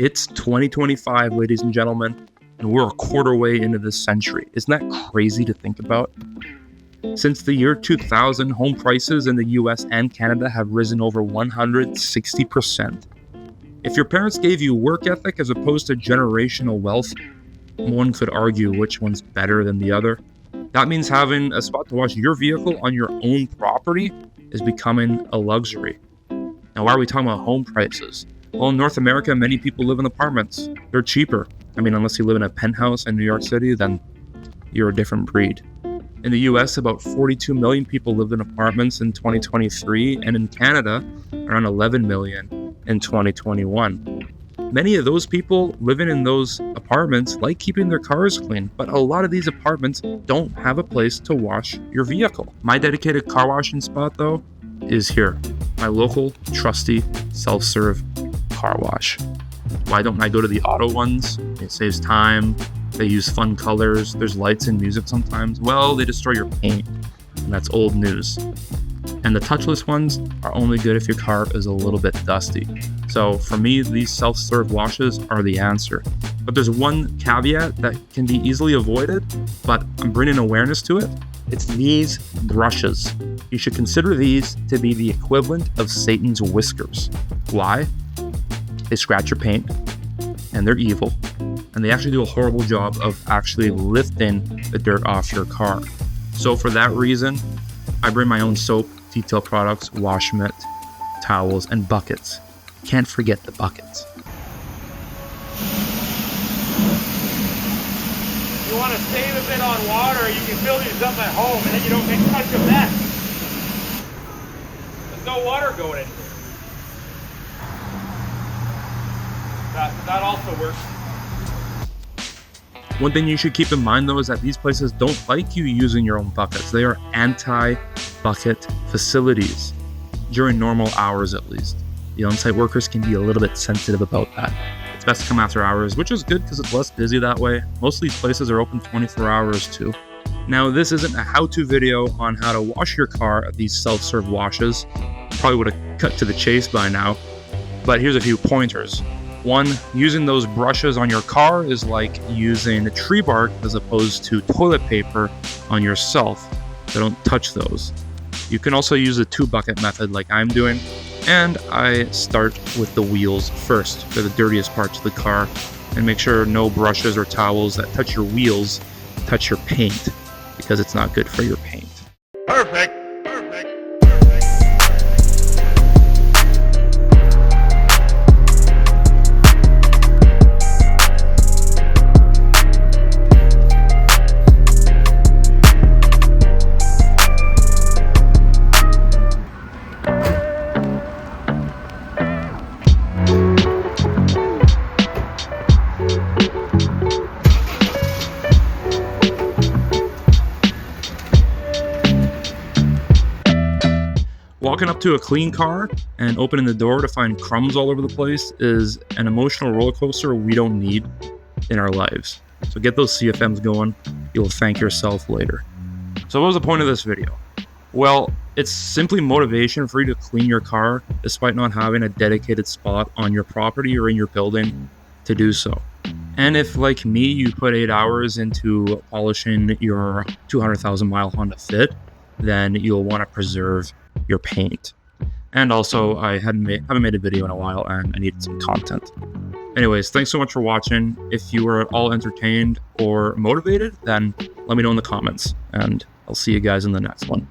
It's 2025, ladies and gentlemen, and we're a quarter way into this century. Isn't that crazy to think about? Since the year 2000, home prices in the US and Canada have risen over 160%. If your parents gave you work ethic as opposed to generational wealth, one could argue which one's better than the other. That means having a spot to wash your vehicle on your own property is becoming a luxury. Now, why are we talking about home prices? Well, in North America, many people live in apartments. They're cheaper. I mean, unless you live in a penthouse in New York City, then you're a different breed. In the US, about 42 million people lived in apartments in 2023, and in Canada, around 11 million in 2021. Many of those people living in those apartments like keeping their cars clean, but a lot of these apartments don't have a place to wash your vehicle. My dedicated car washing spot, though, is here. My local, trusty, self-serve car wash. Why don't I go to the auto ones? It saves time. They use fun colors. There's lights and music sometimes. Well, they destroy your paint, and that's old news. And the touchless ones are only good if your car is a little bit dusty. So for me, these self-serve washes are the answer. But there's one caveat that can be easily avoided, but I'm bringing awareness to it. It's these brushes. You should consider these to be the equivalent of Satan's whiskers. Why? They scratch your paint, and they're evil, and they actually do a horrible job of actually lifting the dirt off your car. So for that reason, I bring my own soap, detail products, wash mitt, towels, and buckets. Can't forget the buckets. You want to save a bit on water, you can fill these up at home, and then you don't make such a mess. There's no water going in here. That also works. One thing you should keep in mind, though, is that these places don't like you using your own buckets. They are anti-bucket facilities, during normal hours at least. The on-site workers can be a little bit sensitive about that. It's best to come after hours, which is good because it's less busy that way. Most of these places are open 24 hours too. Now, this isn't a how-to video on how to wash your car at these self-serve washes. Probably would have cut to the chase by now, but here's a few pointers. One, using those brushes on your car is like using a tree bark as opposed to toilet paper on yourself. So don't touch those. You can also use the 2-bucket method like I'm doing. And I start with the wheels first. They're the dirtiest parts of the car. And make sure no brushes or towels that touch your wheels touch your paint, because it's not good for your paint. Perfect. Walking up to a clean car and opening the door to find crumbs all over the place is an emotional roller coaster we don't need in our lives. So get those CFMs going. You'll thank yourself later. So what was the point of this video? Well, it's simply motivation for you to clean your car despite not having a dedicated spot on your property or in your building to do so. And if, like me, you put 8 hours into polishing your 200,000 mile Honda Fit, then you'll want to preserve your paint. And also, I haven't made a video in a while and I needed some content. Anyways, thanks so much for watching. If you were at all entertained or motivated, then let me know in the comments, and I'll see you guys in the next one.